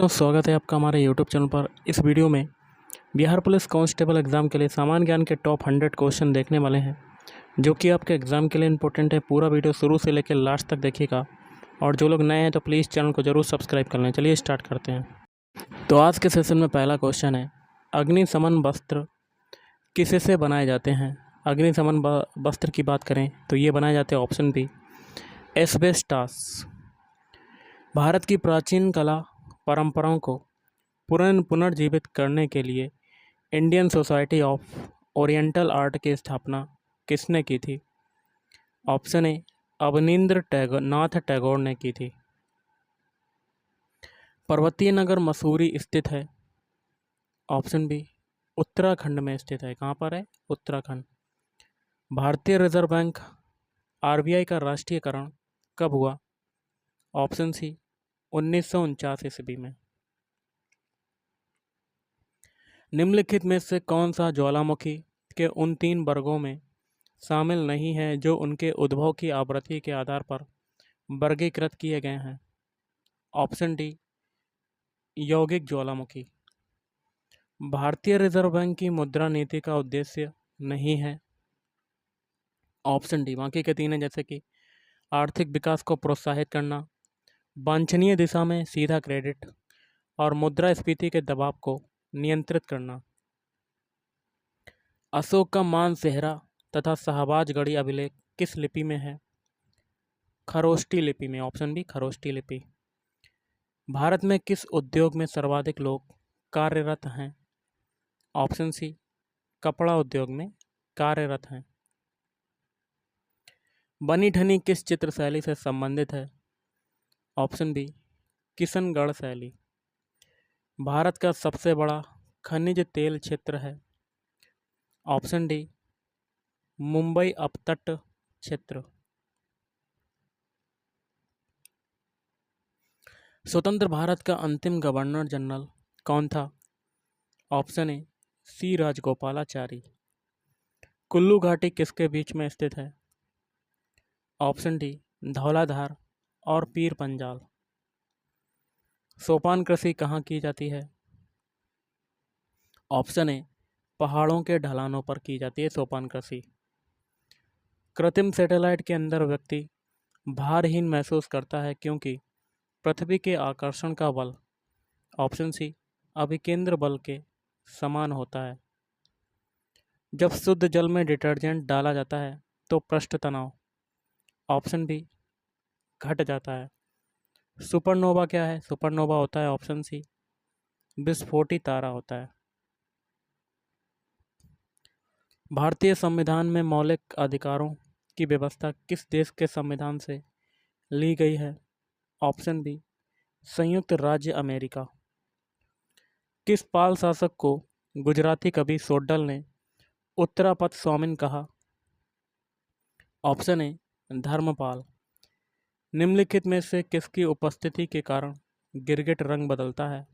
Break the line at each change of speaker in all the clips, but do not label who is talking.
तो स्वागत है आपका हमारे यूट्यूब चैनल पर। इस वीडियो में बिहार पुलिस कांस्टेबल एग्ज़ाम के लिए सामान्य ज्ञान के टॉप 100 क्वेश्चन देखने वाले हैं, जो कि आपके एग्ज़ाम के लिए इंपॉर्टेंट है। पूरा वीडियो शुरू से लेकर लास्ट तक देखिएगा, और जो लोग नए हैं तो प्लीज़ चैनल को ज़रूर सब्सक्राइब कर लें। चलिए स्टार्ट करते हैं। तो आज के सेशन में पहला क्वेश्चन है, अग्निशमन वस्त्र किससे बनाए जाते हैं। अग्निशमन वस्त्र की बात करें तो ये बनाए जाते हैं ऑप्शन बी, एस्बेस्टास। भारत की प्राचीन कला परंपराओं को पुनर्जीवित करने के लिए Indian society of oriental art की स्थापना किसने की थी। ऑप्शन ए, अवनींद्र नाथ टैगोर ने की थी। पर्वतीय नगर मसूरी स्थित है। ऑप्शन बी, उत्तराखंड में स्थित है। कहाँ पर है? उत्तराखंड। भारतीय रिजर्व बैंक आरबीआई का राष्ट्रीयकरण कब हुआ। ऑप्शन सी, 1949 ईस्वी में। निम्नलिखित में से कौन सा ज्वालामुखी के उन 3 वर्गों में शामिल नहीं है जो उनके उद्भव की आवृत्ति के आधार पर वर्गीकृत किए गए हैं। ऑप्शन डी, यौगिक ज्वालामुखी। भारतीय रिजर्व बैंक की मुद्रा नीति का उद्देश्य नहीं है। ऑप्शन डी, बाकी के 3 हैं, जैसे कि आर्थिक विकास को प्रोत्साहित करना, वांछनीय दिशा में सीधा क्रेडिट, और मुद्रास्फीति के दबाव को नियंत्रित करना। अशोक का मानसेहरा तथा शाहबाजगढ़ी अभिलेख किस लिपि में है। खरोष्टी लिपि में। ऑप्शन बी, खरोष्टी लिपि। भारत में किस उद्योग में सर्वाधिक लोग कार्यरत हैं। ऑप्शन सी, कपड़ा उद्योग में कार्यरत हैं। बनी ठनी किस चित्र शैली से संबंधित है। ऑप्शन बी, किशनगढ़ शैली। भारत का सबसे बड़ा खनिज तेल क्षेत्र है। ऑप्शन डी, मुंबई अपतट क्षेत्र। स्वतंत्र भारत का अंतिम गवर्नर जनरल कौन था। ऑप्शन ए, सी राजगोपालाचारी। कुल्लू घाटी किसके बीच में स्थित है। ऑप्शन डी, धौलाधार और पीर पंजाल। सोपान कृषि कहाँ की जाती है। ऑप्शन ए, पहाड़ों के ढलानों पर की जाती है सोपान कृषि। कृत्रिम सैटेलाइट के अंदर व्यक्ति भारहीन महसूस करता है क्योंकि पृथ्वी के आकर्षण का बल, ऑप्शन सी, अभिकेंद्र बल के समान होता है। जब शुद्ध जल में डिटर्जेंट डाला जाता है तो पृष्ठ तनाव, ऑप्शन बी, घट जाता है। सुपरनोवा क्या है? सुपरनोवा होता है ऑप्शन सी, विस्फोटी तारा होता है। भारतीय संविधान में मौलिक अधिकारों की व्यवस्था किस देश के संविधान से ली गई है। ऑप्शन बी, संयुक्त राज्य अमेरिका। किस पाल शासक को गुजराती कवि सोड्डल ने उत्तरापथ स्वामिन कहा। Option A, Dharmapal. निम्नलिखित में से किसकी उपस्थिति के कारण गिरगिट रंग बदलता है।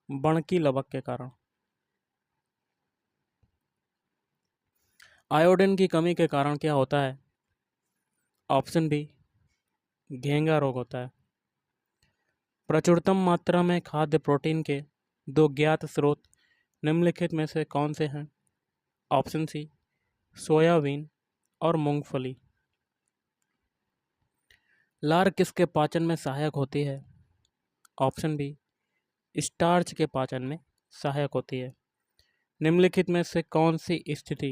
बणकी लवक के कारण। आयोडीन की कमी के कारण क्या होता है। ऑप्शन बी, घेंगा रोग होता है। प्रचुरतम मात्रा में खाद्य प्रोटीन के 2 ज्ञात स्रोत निम्नलिखित में से कौन से हैं। ऑप्शन सी, सोयाबीन और मूंगफली। लार किसके पाचन में सहायक होती है। ऑप्शन बी, स्टार्च के पाचन में सहायक होती है। निम्नलिखित में से कौन सी स्थिति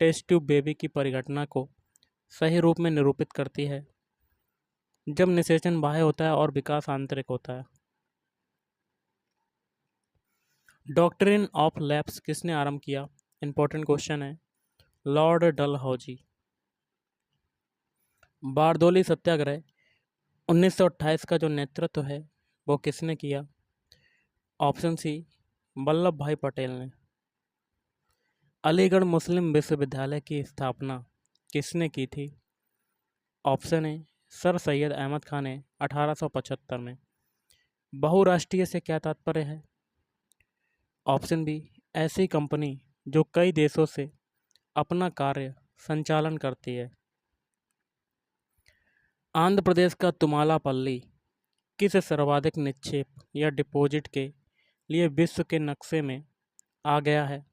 टेस्ट ट्यूब बेबी की परिघटना को सही रूप में निरूपित करती है। जब निषेचन बाह्य होता है और विकास आंतरिक होता है। डॉक्ट्रिन ऑफ लैप्स किसने आरंभ किया। इंपॉर्टेंट क्वेश्चन है। लॉर्ड डलहौजी। बारदोली सत्याग्रह 1928 का जो नेतृत्व है वो किसने किया। ऑप्शन सी, वल्लभ भाई पटेल ने। अलीगढ़ मुस्लिम विश्वविद्यालय की स्थापना किसने की थी। Option A, sir Syed Ahmad Khan ने 1875 में। बहुराष्ट्रीय से क्या तात्पर्य है। ऑप्शन बी, ऐसी कंपनी जो कई देशों से अपना कार्य संचालन करती है। आंध्र प्रदेश का तुमालापल्ली किस सर्वाधिक निक्षेप या डिपॉजिट के लिए विश्व के नक्शे में आ गया है?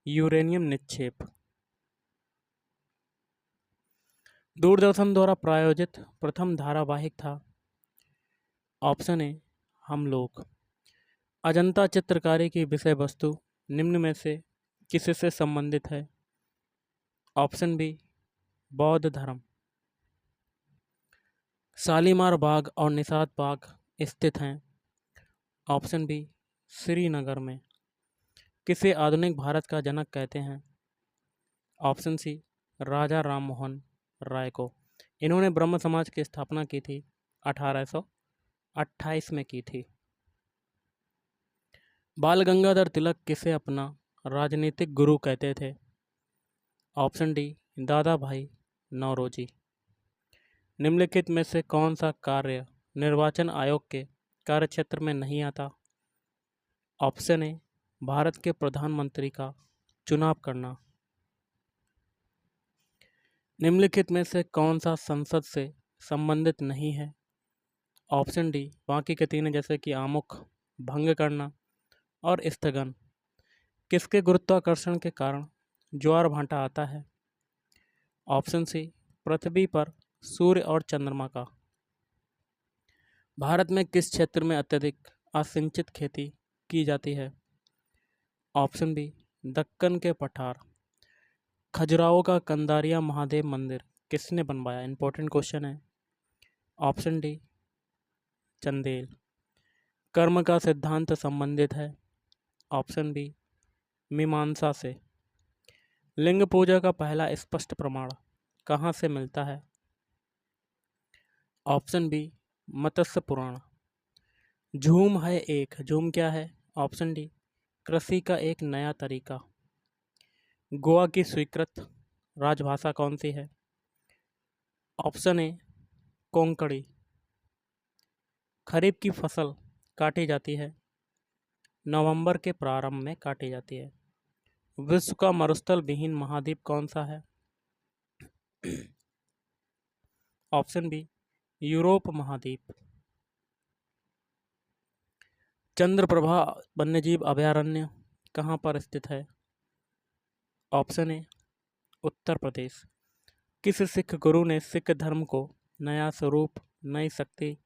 यूरेनियम निक्षेप। दूरदर्शन द्वारा प्रायोजित प्रथम धारावाहिक था? ऑप्शन ए हम लोग। अजंता चित्रकारी की विषय वस्तु निम्न में से किससे संबंधित है? ऑप्शन बी बौद्ध धर्म। शालीमार बाग और निषाद बाग स्थित हैं? ऑप्शन बी श्रीनगर में। किसे आधुनिक भारत का जनक कहते हैं? ऑप्शन सी राजा राम मोहन राय को। इन्होंने ब्रह्म समाज की स्थापना की थी 1828 में की थी। बाल गंगाधर तिलक किसे अपना राजनीतिक गुरु कहते थे? ऑप्शन डी दादा भाई नौरोजी। निम्नलिखित में से कौन सा कार्य निर्वाचन आयोग के कार्यक्षेत्र में नहीं आता? ऑप्शन ए भारत के प्रधानमंत्री का चुनाव करना। निम्नलिखित में से कौन सा संसद से संबंधित नहीं है? ऑप्शन डी बाकी के तीन जैसे कि आमुख, भंग करना और स्थगन। किसके गुरुत्वाकर्षण के कारण ज्वार भाटा आता है? ऑप्शन सी पृथ्वी पर सूर्य और चंद्रमा का। भारत में किस क्षेत्र में अत्यधिक असिंचित खेती की जाती है? ऑप्शन बी दक्कन के पठार। खजुराहो का कंदारिया महादेव मंदिर किसने बनवाया? इंपॉर्टेंट क्वेश्चन है। Option D Chandel. कर्म का सिद्धांत संबंधित है? ऑप्शन बी मीमांसा से। लिंग पूजा का पहला स्पष्ट प्रमाण कहाँ से मिलता है? ऑप्शन बी मत्स्य पुराण। झूम है एक, झूम क्या है? ऑप्शन डी कृषि का एक नया तरीका। गोवा की स्वीकृत राजभाषा कौन सी है? Option A Konkani. खरीफ की फसल काटी जाती है नवंबर के प्रारंभ में काटी जाती है। विश्व का मरुस्थल विहीन महाद्वीप कौन सा है? ऑप्शन बी यूरोप महाद्वीप। चंद्रप्रभा वन्यजीव अभयारण्य कहाँ पर स्थित है? Option A Uttar Pradesh. किस सिख गुरु ने सिख धर्म को नया स्वरूप, नई शक्ति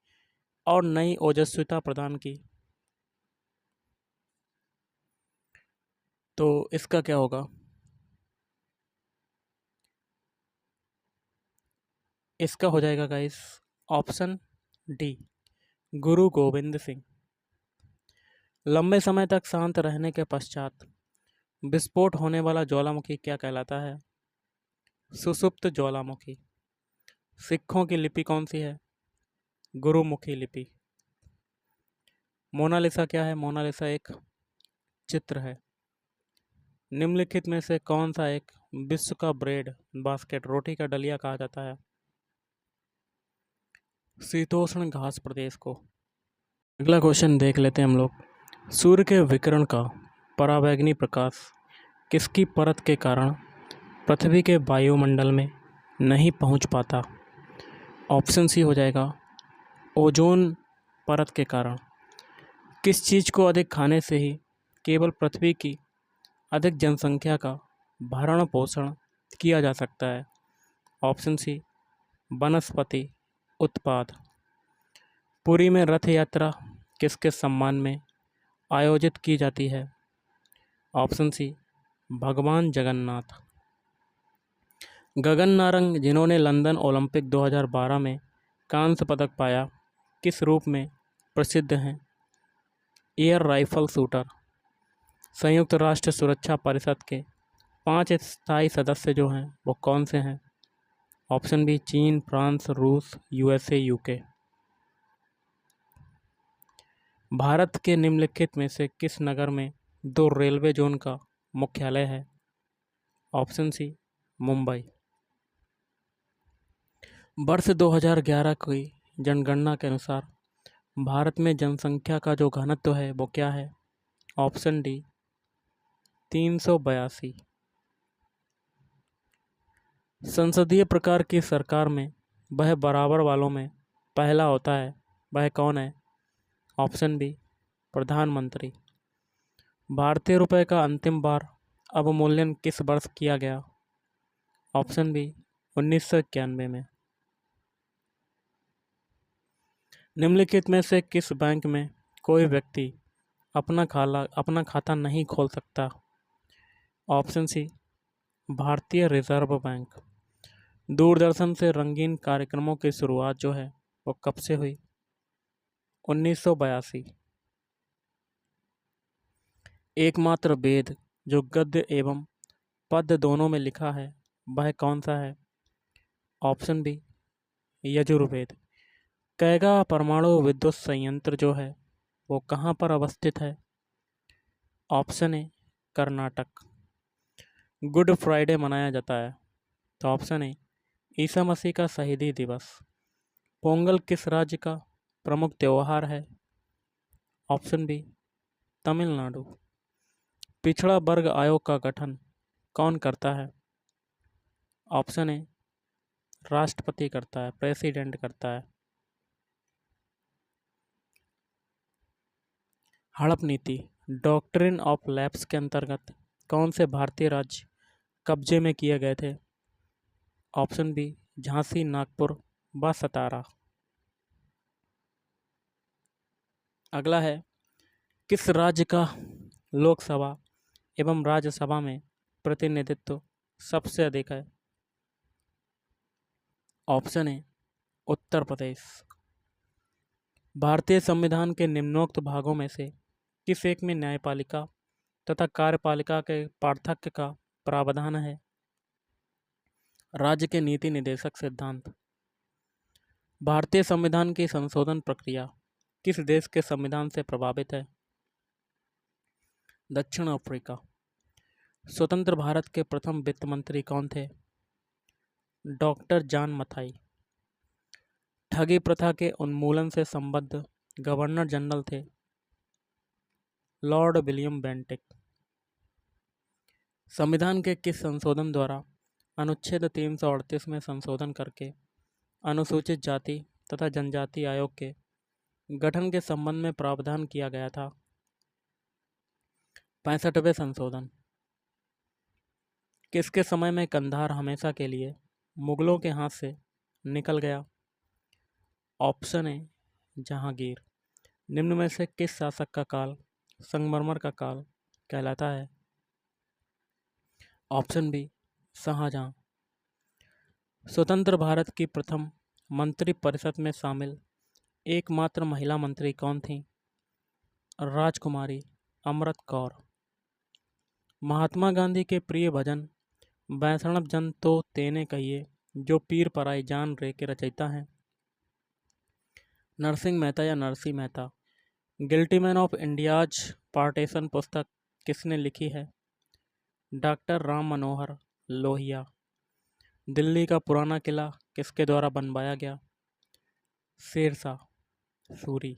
और नई ओजस्विता प्रदान की? तो इसका क्या होगा? इसका हो जाएगा गाइस ऑप्शन डी गुरु गोविंद सिंह। लंबे समय तक शांत रहने के पश्चात विस्फोट होने वाला ज्वालामुखी क्या कहलाता है? सुषुप्त ज्वालामुखी। सिखों की लिपि कौन सी है? गुरुमुखी लिपि। मोनालिसा क्या है? मोनालिसा एक चित्र है। निम्नलिखित में से कौन सा एक विश्व का ब्रेड बास्केट, रोटी का डलिया कहा जाता है? शीतोष्ण घास प्रदेश को। अगला क्वेश्चन देख लेते हैं हम लोग। सूर्य के विकिरण का परावैंगनी प्रकाश किसकी परत के कारण पृथ्वी के वायुमंडल में नहीं पहुंच पाता? ऑप्शन सी हो जाएगा ओजोन परत के कारण। किस चीज़ को अधिक खाने से ही केवल पृथ्वी की अधिक जनसंख्या का भरण पोषण किया जा सकता है? ऑप्शन सी वनस्पति उत्पाद। पुरी में रथ यात्रा किसके सम्मान में आयोजित की जाती है? ऑप्शन सी भगवान जगन्नाथ। गगन नारंग जिन्होंने लंदन ओलंपिक 2012 में कांस्य पदक पाया किस रूप में प्रसिद्ध हैं? Air rifle shooter. संयुक्त राष्ट्र सुरक्षा परिषद के 5 स्थायी सदस्य जो हैं वो कौन से हैं? ऑप्शन बी चीन, फ्रांस, रूस, यूएसए, यूके। भारत के निम्नलिखित में से किस नगर में 2 रेलवे जोन का मुख्यालय है? Option C Mumbai. वर्ष 2011 की जनगणना के अनुसार भारत में जनसंख्या का जो घनत्व है वो क्या है? Option D 382। संसदीय प्रकार की सरकार में वह बराबर वालों में पहला होता है वह कौन है? ऑप्शन बी प्रधानमंत्री। भारतीय रुपये का अंतिम बार अवमूल्यन किस वर्ष किया गया? ऑप्शन बी 1991 में। निम्नलिखित में से किस बैंक में कोई व्यक्ति अपना खाता नहीं खोल सकता? ऑप्शन सी भारतीय रिजर्व बैंक। दूरदर्शन से रंगीन कार्यक्रमों की शुरुआत जो है वो कब से हुई? 1982। एकमात्र वेद जो गद्य एवं पद्य दोनों में लिखा है वह कौन सा है? Option B Yajurveda. कैगा परमाणु विद्युत संयंत्र जो है वो कहाँ पर अवस्थित है? Option A Karnataka. Good Friday मनाया जाता है, तो ऑप्शन ए ईसा मसीह का शहीदी दिवस। पोंगल किस राज्य का प्रमुख त्यौहार है? Option B Tamil Nadu. पिछड़ा वर्ग आयोग का गठन कौन करता है? ऑप्शन ए राष्ट्रपति करता है, प्रेसिडेंट करता है। हड़प नीति डॉक्ट्रिन ऑफ लैप्स के अंतर्गत कौन से भारतीय राज्य कब्जे में किए गए थे? ऑप्शन बी झांसी, नागपुर व सतारा। अगला है, किस राज्य का लोकसभा एवं राज्यसभा में प्रतिनिधित्व सबसे अधिक है? Option A Uttar Pradesh. भारतीय संविधान के निम्नोक्त भागों में से किस एक में न्यायपालिका तथा कार्यपालिका के पार्थक्य का प्रावधान है? राज्य के नीति निदेशक सिद्धांत। भारतीय संविधान की संशोधन प्रक्रिया किस देश के संविधान से प्रभावित है? दक्षिण अफ्रीका। स्वतंत्र भारत के प्रथम वित्त मंत्री कौन थे? Doctor John Mathai. ठगी प्रथा के उन्मूलन से संबद्ध गवर्नर जनरल थे? Lord William Bentinck. संविधान के किस संशोधन द्वारा अनुच्छेद 338 में संशोधन करके अनुसूचित जाति तथा जनजाति आयोग के गठन के संबंध में प्रावधान किया गया था? 65वें संशोधन। किसके समय में कंधार हमेशा के लिए मुगलों के हाथ से निकल गया? Option A Jahangir. निम्न में से किस शासक का काल संगमरमर का काल कहलाता है? Option B Shah Jahan. स्वतंत्र भारत की प्रथम मंत्री परिषद में शामिल एकमात्र महिला मंत्री कौन थी? राजकुमारी अमृत कौर। महात्मा गांधी के प्रिय भजन वैष्णव जन तो तेने कहिए जो पीर पराई जान रे के रचयिता हैं? नरसिंह मेहता या Narsinh Mehta. Guilty man of India's partition पुस्तक किसने लिखी है? डॉक्टर राम मनोहर लोहिया। दिल्ली का पुराना किला किसके द्वारा बनवाया गया? शेरशाह सूरी।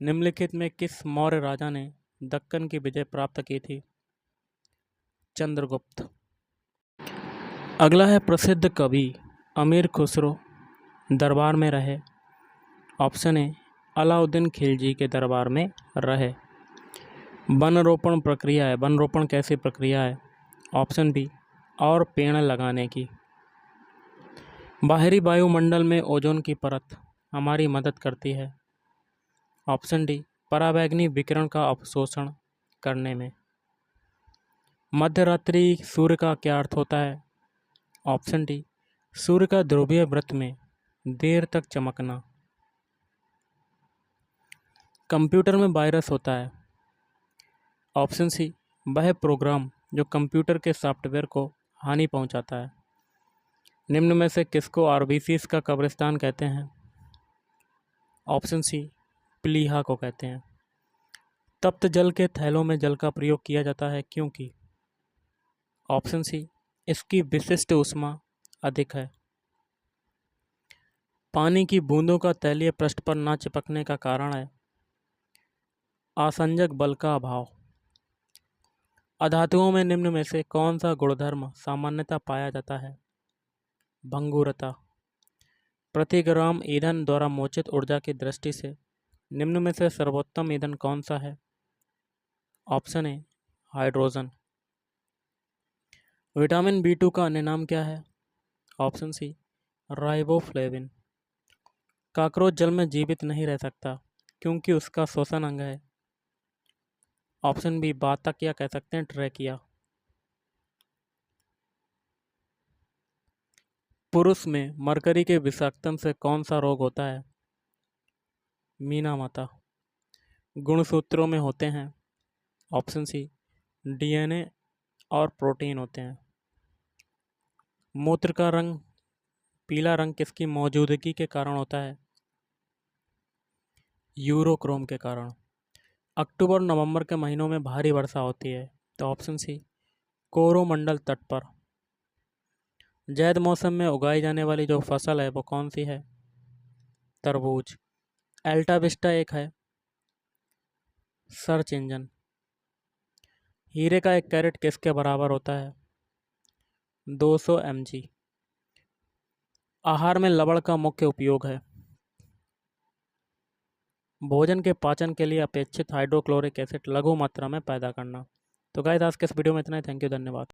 निम्नलिखित में किस मौर्य राजा ने दक्कन की विजय प्राप्त की थी? चंद्रगुप्त। अगला है, प्रसिद्ध कवि अमीर खुसरो दरबार में रहे? ऑप्शन ए अलाउद्दीन खिलजी के दरबार में रहे। वन रोपण प्रक्रिया है, वन रोपण कैसी प्रक्रिया है? ऑप्शन बी और पेड़ लगाने की। बाहरी वायुमंडल में ओजोन की परत हमारी मदद करती है? ऑप्शन डी पराबैंगनी विकिरण का अवशोषण करने में। मध्यरात्रि सूर्य का क्या अर्थ होता है? ऑप्शन डी सूर्य का ध्रुवीय वृत्त में देर तक चमकना। कंप्यूटर में वायरस होता है? ऑप्शन सी वह प्रोग्राम जो कंप्यूटर के सॉफ्टवेयर को हानि पहुंचाता है। निम्न में से किसको आरबीसीज का कब्रिस्तान कहते हैं? ऑप्शन सी प्लीहा को कहते हैं। तप्त जल के थैलों में जल का प्रयोग किया जाता है क्योंकि? ऑप्शन सी इसकी विशिष्ट ऊष्मा अधिक है। पानी की बूंदों का तैलीय पृष्ठ पर न चिपकने का कारण है? आसंजक बल का अभाव। अधातुओं में निम्न में से कौन सा गुणधर्म सामान्यतः पाया जाता है? भंगुरता। प्रति ग्राम ईंधन द्वारा मोचित ऊर्जा की दृष्टि से निम्न में से सर्वोत्तम ईंधन कौन सा है? Option A hydrogen. Vitamin B2 का अन्य नाम क्या है? ऑप्शन सी राइबोफ्लेविन। कॉकरोच जल में जीवित नहीं रह सकता क्योंकि उसका श्वसन अंग है। ऑप्शन बी बातक या कह सकते हैं ट्रैकिया। पुरुष में मरकरी के विषाक्तन से कौन सा रोग होता है? मीना माता। गुणसूत्रों में होते हैं। ऑप्शन सी DNA और प्रोटीन होते हैं। मूत्र का रंग पीला रंग किसकी मौजूदगी के कारण होता है? यूरोक्रोम के कारण। अक्टूबर नवंबर के महीनों में भारी वर्षा होती है, तो ऑप्शन सी कोरोमंडल तट पर। जैद मौसम में उगाई जाने वाली जो फसल है वो कौन सी है? तरबूज। एल्टा विस्टा एक है सर्च इंजन। हीरे का 1 कैरेट किसके बराबर होता है? 200 mg। आहार में लवण का मुख्य उपयोग है। भोजन के पाचन के लिए अपेक्षित हाइड्रोक्लोरिक एसिड लघु मात्रा में पैदा करना। तो गाइस आज के इस वीडियो में इतना ही। थैंक यू, धन्यवाद।